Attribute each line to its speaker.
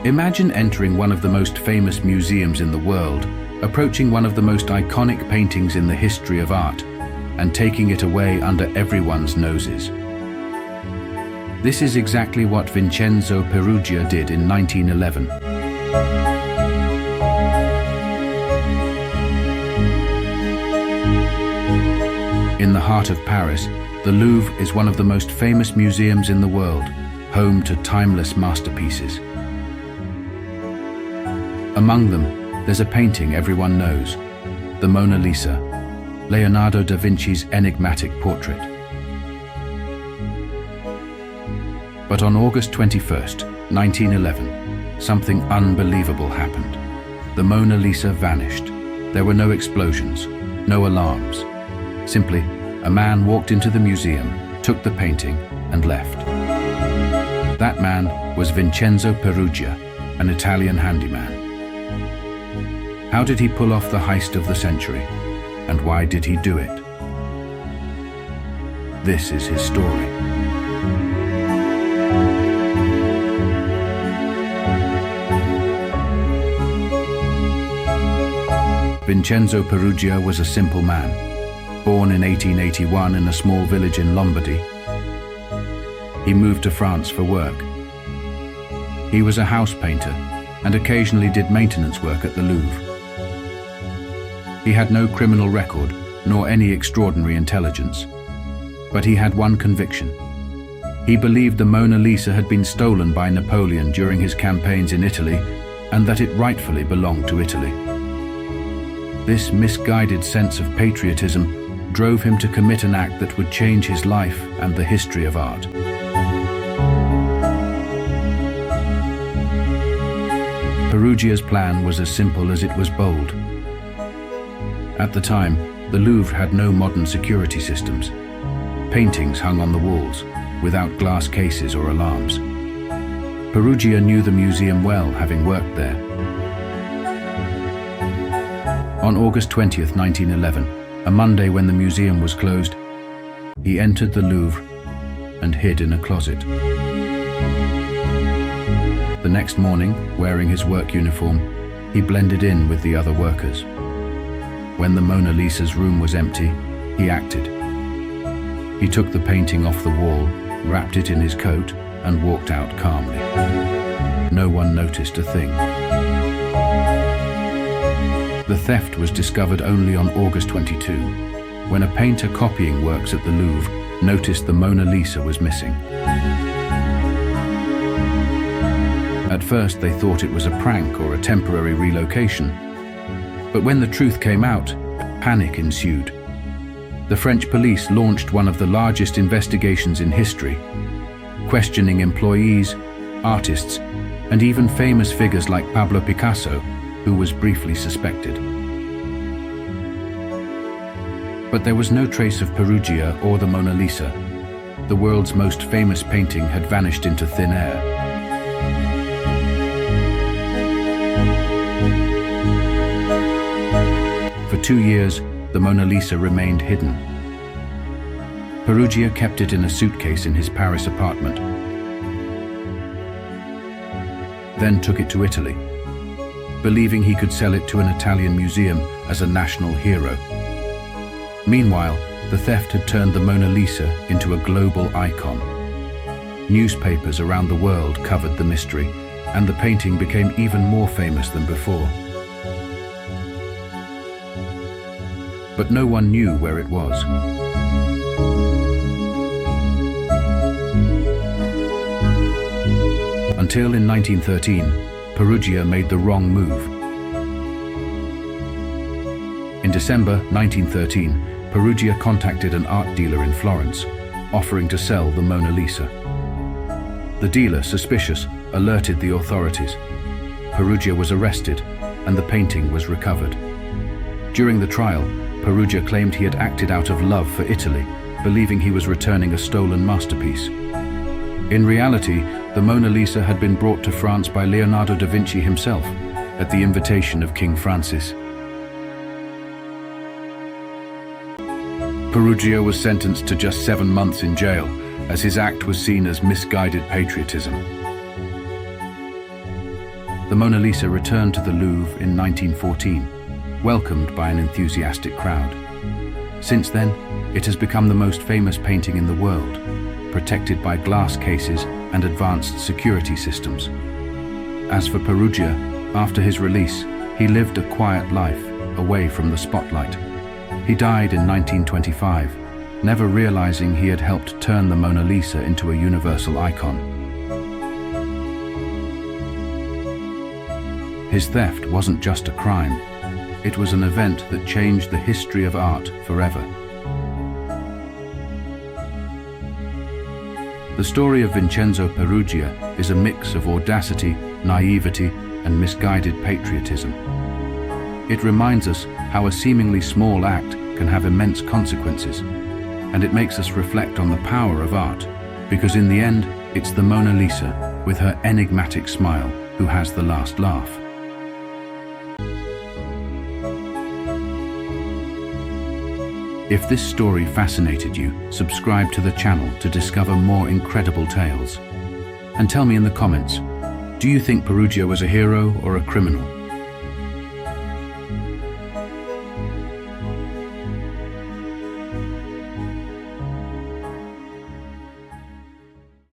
Speaker 1: Imagine entering one of the most famous museums in the world, approaching one of the most iconic paintings in the history of art, and taking it away under everyone's noses. This is exactly what Vincenzo Peruggia did in 1911. In the heart of Paris, the Louvre is one of the most famous museums in the world, home to timeless masterpieces. Among them, there's a painting everyone knows, the Mona Lisa, Leonardo da Vinci's enigmatic portrait. But on August 21st, 1911, something unbelievable happened. The Mona Lisa vanished. There were no explosions, no alarms. Simply, a man walked into the museum, took the painting, and left. That man was Vincenzo Peruggia, an Italian handyman. How did he pull off the heist of the century? And why did he do it? This is his story. Vincenzo Peruggia was a simple man, born in 1881 in a small village in Lombardy. He moved to France for work. He was a house painter and occasionally did maintenance work at the Louvre. He had no criminal record, nor any extraordinary intelligence. But he had one conviction. He believed the Mona Lisa had been stolen by Napoleon during his campaigns in Italy, and that it rightfully belonged to Italy. This misguided sense of patriotism drove him to commit an act that would change his life and the history of art. Peruggia's plan was as simple as it was bold. At the time, the Louvre had no modern security systems. Paintings hung on the walls, without glass cases or alarms. Peruggia knew the museum well, having worked there. On August 20th, 1911, a Monday when the museum was closed, he entered the Louvre and hid in a closet. The next morning, wearing his work uniform, he blended in with the other workers. When the Mona Lisa's room was empty, he acted. He took the painting off the wall, wrapped it in his coat, and walked out calmly. No one noticed a thing. The theft was discovered only on August 22, when a painter copying works at the Louvre noticed the Mona Lisa was missing. At first they thought it was a prank or a temporary relocation. But when the truth came out, panic ensued. The French police launched one of the largest investigations in history, questioning employees, artists, and even famous figures like Pablo Picasso, who was briefly suspected. But there was no trace of Peruggia or the Mona Lisa. The world's most famous painting had vanished into thin air. For 2 years, the Mona Lisa remained hidden. Peruggia kept it in a suitcase in his Paris apartment, then took it to Italy, believing he could sell it to an Italian museum as a national hero. Meanwhile, the theft had turned the Mona Lisa into a global icon. Newspapers around the world covered the mystery, and the painting became even more famous than before. But no one knew where it was. Until in 1913, Peruggia made the wrong move. In December 1913, Peruggia contacted an art dealer in Florence, offering to sell the Mona Lisa. The dealer, suspicious, alerted the authorities. Peruggia was arrested, and the painting was recovered. During the trial, Peruggia claimed he had acted out of love for Italy, believing he was returning a stolen masterpiece. In reality, the Mona Lisa had been brought to France by Leonardo da Vinci himself, at the invitation of King Francis. Peruggia was sentenced to just 7 months in jail, as his act was seen as misguided patriotism. The Mona Lisa returned to the Louvre in 1914, welcomed by an enthusiastic crowd. Since then, it has become the most famous painting in the world, protected by glass cases and advanced security systems. As for Peruggia, after his release, he lived a quiet life, away from the spotlight. He died in 1925, never realizing he had helped turn the Mona Lisa into a universal icon. His theft wasn't just a crime, it was an event that changed the history of art forever. The story of Vincenzo Peruggia is a mix of audacity, naivety, and misguided patriotism. It reminds us how a seemingly small act can have immense consequences, and it makes us reflect on the power of art, because in the end, it's the Mona Lisa, with her enigmatic smile, who has the last laugh. If this story fascinated you, subscribe to the channel to discover more incredible tales. And tell me in the comments, do you think Peruggia was a hero or a criminal?